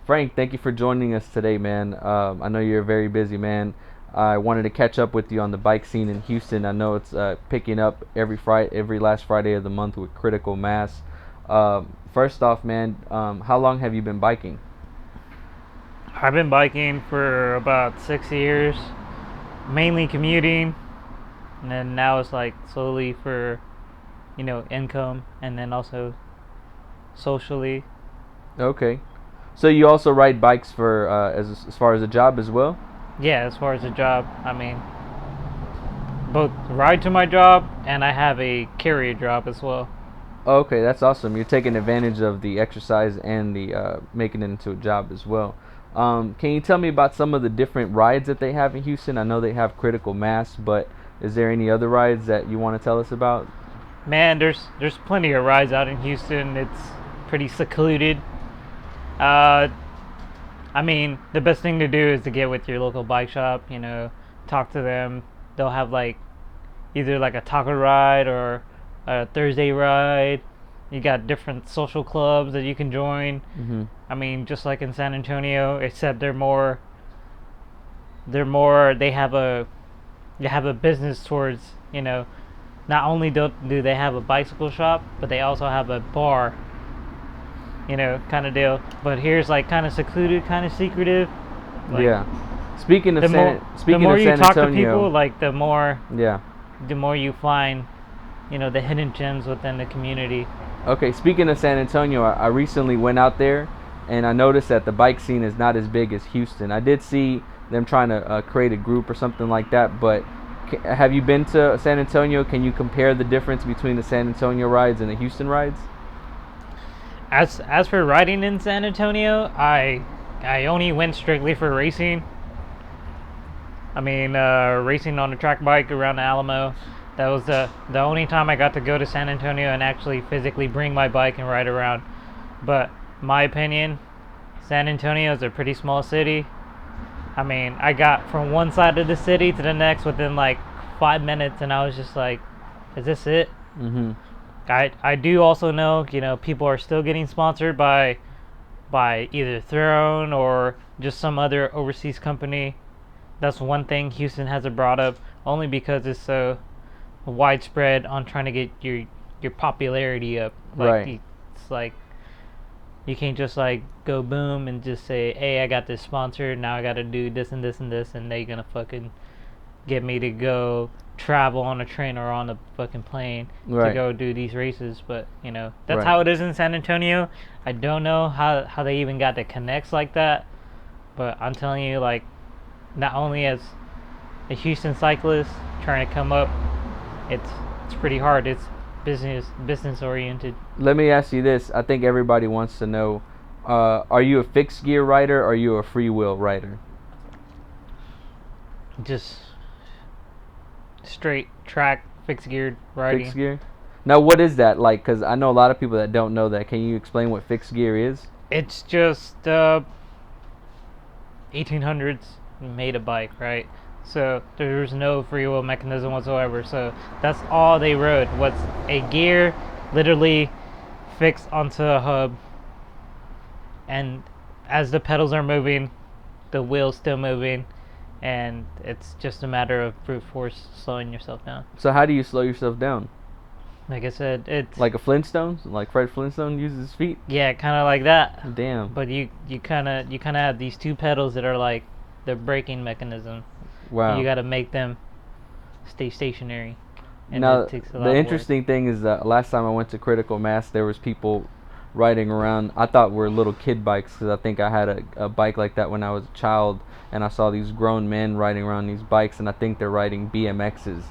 Frank, thank you for joining us today, man. I know you're a very busy man. I wanted to catch up with you on the bike scene in Houston. I know it's picking up every last Friday of the month with Critical Mass. First off, man, how long have you been biking? I've been biking for about 6 years, mainly commuting, and then now it's like slowly for, income, and then also socially. Okay. So you also ride bikes for as far as a job as well? Yeah, as far as a job, I mean, both ride to my job and I have a carrier job as well. Okay, that's awesome. You're taking advantage of the exercise and the making it into a job as well. Can you tell me about some of the different rides that they have in Houston? I know they have Critical Mass, but is there any other rides that you want to tell us about? Man, there's plenty of rides out in Houston. It's pretty secluded. Uh, I mean, the best thing to do is to get with your local bike shop. Talk to them. They'll have like either like a taco ride or a Thursday ride. You got different social clubs that you can join. Mm-hmm. I mean, just like in San Antonio, except they have a business towards, not only do they have a bicycle shop, but they also have a bar, kind of deal. But here's like kind of secluded, kind of secretive. Like Yeah. Speaking of the more the Speaking more of you San talk to people, Antonio, like yeah. the more you find, the hidden gems within the community. Okay, speaking of San Antonio, I recently went out there and I noticed that the bike scene is not as big as Houston. I did see them trying to create a group or something like that, but have you been to San Antonio? Can you compare the difference between the San Antonio rides and the Houston rides? As for riding in San Antonio, I only went strictly for racing. I mean, racing on a track bike around the Alamo. That was the only time I got to go to San Antonio and actually physically bring my bike and ride around. But my opinion, San Antonio is a pretty small city. I mean, I got from one side of the city to the next within like 5 minutes, and I was just like, "Is this it?" Mm-hmm. I do also know, people are still getting sponsored by either Throne or just some other overseas company. That's one thing Houston hasn't brought up, only because it's so widespread on trying to get your popularity up. Right. It's like you can't just like go boom and just say, "Hey, I got this sponsor. Now I got to do this and this and this," and they're gonna fucking get me to go travel on a train or on a fucking plane to Right. go do these races. But that's Right. how it is in San Antonio. I don't know how they even got the connects like that, but I'm telling you, like, not only as a Houston cyclist trying to come up, it's it's pretty hard. It's business oriented. Let me ask you this. I think everybody wants to know: are you a fixed gear rider or are you a freewheel rider? Just straight track, fixed geared riding. Fixed gear. Now, what is that like? Because I know a lot of people that don't know that. Can you explain what fixed gear is? It's just 1800s made a bike, right? So there's no free will mechanism whatsoever. So that's all they rode was a gear, literally fixed onto a hub, and as the pedals are moving, the wheel's still moving, and it's just a matter of brute force slowing yourself down. So how do you slow yourself down? Like I said, it's Like a Flintstone? Like Fred Flintstone uses his feet? yeah, kind of like that. Damn. But you kind of have these two pedals that are like the braking mechanism. Wow. You got to make them stay stationary, and Now, it takes a lot the of interesting thing is that last time I went to Critical Mass, there was people riding around. I thought were little kid bikes because I think I had a bike like that when I was a child, and I saw these grown men riding around these bikes, and I think they're riding BMXs.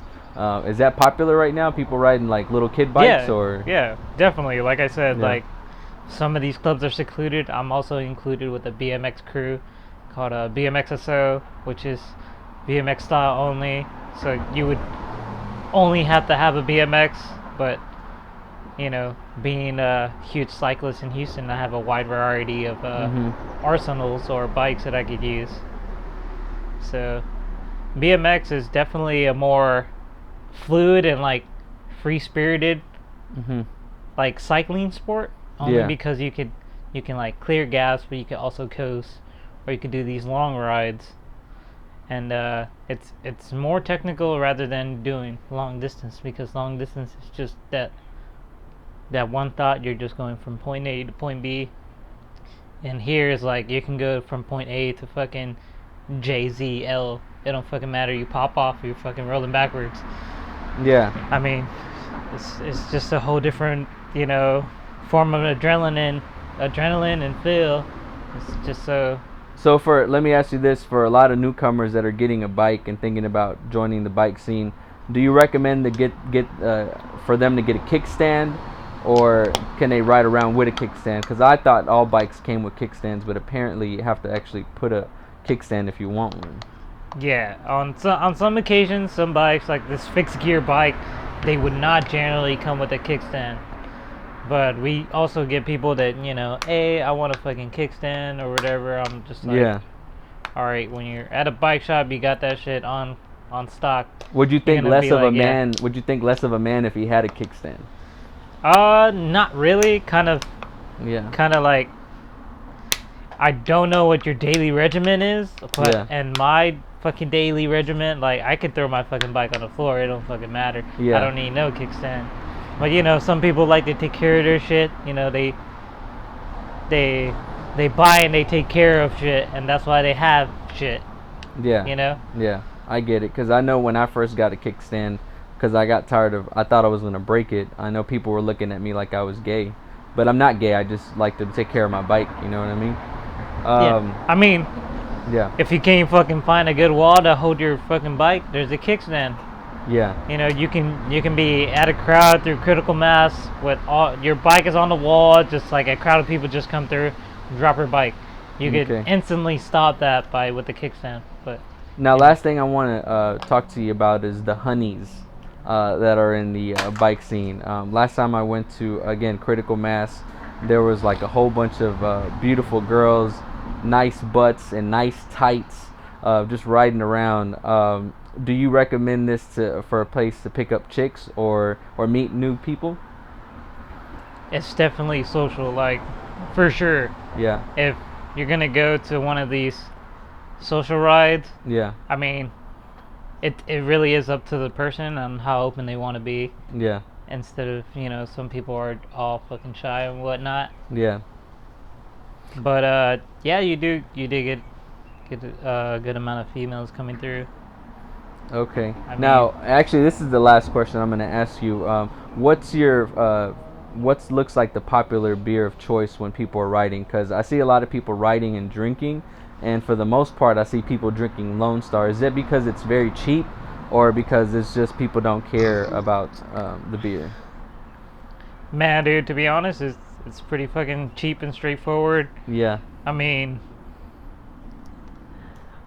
Is that popular right now? People riding like little kid bikes, yeah, or yeah, definitely. Like I said, Yeah. like some of these clubs are secluded. I'm also included with a BMX crew called a BMXSO, which is BMX style only. So you would only have to have a BMX, but being a huge cyclist in Houston, I have a wide variety of arsenals or bikes that I could use. So BMX is definitely a more fluid and like free spirited Mm-hmm. like cycling sport, only Yeah. because you you can like clear gas, but you can also coast, or you could do these long rides. And it's more technical rather than doing long distance, because long distance is just that one thought, you're just going from point A to point B. And here is like you can go from point A to fucking JZL. It don't fucking matter. You pop off, you're fucking rolling backwards. Yeah. I mean, it's just a whole different, form of adrenaline and feel. It's just so. So let me ask you this: for a lot of newcomers that are getting a bike and thinking about joining the bike scene, do you recommend to for them to get a kickstand, or can they ride around with a kickstand? Because I thought all bikes came with kickstands, but apparently you have to actually put a kickstand if you want one. Yeah, on some occasions, some bikes like this fixed gear bike, they would not generally come with a kickstand. But we also get people that, hey, I want a fucking kickstand or whatever. I'm just like, Yeah. All right, when you're at a bike shop, you got that shit on stock. Would you think less of like, a man? Would you think less of a man if he had a kickstand? Not really. Kind of Yeah. like, I don't know what your daily regimen is, but and my fucking daily regimen, like, I could throw my fucking bike on the floor. It don't fucking matter. Yeah. I don't need no kickstand. But some people like to take care of their shit. They buy and they take care of shit, and that's why they have shit. Yeah. Yeah, I get it. Because I know when I first got a kickstand, because I thought I was going to break it. I know people were looking at me like I was gay. But I'm not gay. I just like to take care of my bike. You know what I mean? Yeah. I mean, yeah. If you can't fucking find a good wall to hold your fucking bike, there's a kickstand. Yeah. You can be at a crowd through critical mass with your bike is on the wall, just like a crowd of people just come through, drop your bike. You could instantly stop that with the kickstand. But now, last thing I want to talk to you about is the honeys that are in the bike scene. Last time I went to, again, critical mass, there was like a whole bunch of beautiful girls, nice butts and nice tights, just riding around. Do you recommend this for a place to pick up chicks or meet new people? It's definitely social, like, for sure. Yeah. If you're gonna go to one of these social rides, yeah, I mean, it really is up to the person on how open they want to be. Yeah. Instead of, some people are all fucking shy and whatnot. Yeah. But yeah, you do get a good amount of females coming through. Okay. Now, actually, this is the last question I'm going to ask you. What's what looks like the popular beer of choice when people are riding? Because I see a lot of people riding and drinking, and for the most part, I see people drinking Lone Star. Is it because it's very cheap, or because it's just people don't care about the beer? Man, dude, to be honest, it's pretty fucking cheap and straightforward. Yeah. I mean,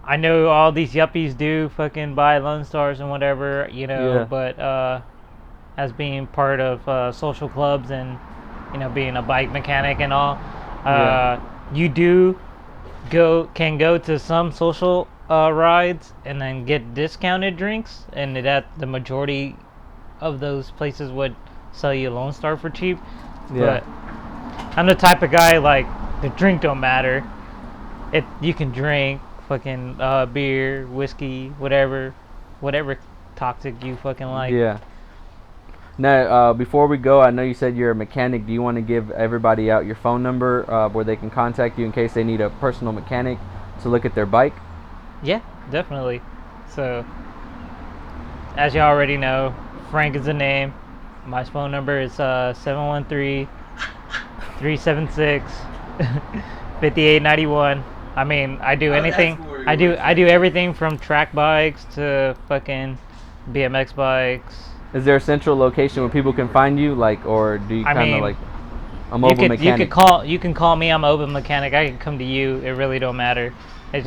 I know all these yuppies do fucking buy Lone Stars and whatever, but as being part of social clubs and, being a bike mechanic and all, you can go to some social rides and then get discounted drinks, and that the majority of those places would sell you Lone Star for cheap. Yeah. But I'm the type of guy, like, the drink don't matter. You can drink fucking beer, whiskey, whatever toxic you fucking like. Yeah. Now, before we go, I know you said you're a mechanic. Do you want to give everybody out your phone number where they can contact you in case they need a personal mechanic to look at their bike? Yeah, definitely. So, as you already know, Frank is the name. My phone number is 713-376-5891. I mean, I do anything. I do everything from track bikes to fucking BMX bikes. Is there a central location where people can find you, or do you kind of like a mobile mechanic? You can call me. I'm a mobile mechanic. I can come to you. It really don't matter. It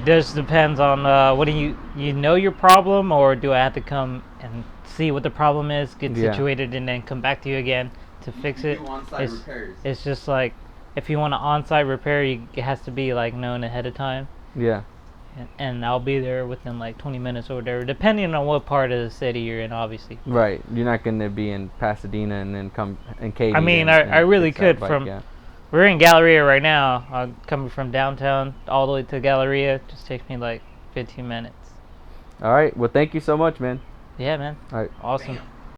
just depends on what do you know your problem, or do I have to come and see what the problem is, get situated, and then come back to you again to fix it? It's just like, if you want an on-site repair, it has to be like known ahead of time. Yeah. and I'll be there within like 20 minutes or whatever, depending on what part of the city you're in, obviously. Right. You're not going to be in Pasadena and then come in Katy. I mean, and I really fix that could bike, from. yeah. We're in Galleria right now. Coming from downtown all the way to Galleria just takes me like 15 minutes. All right. Well, thank you so much, man. Yeah, man. All right. Awesome. Bam.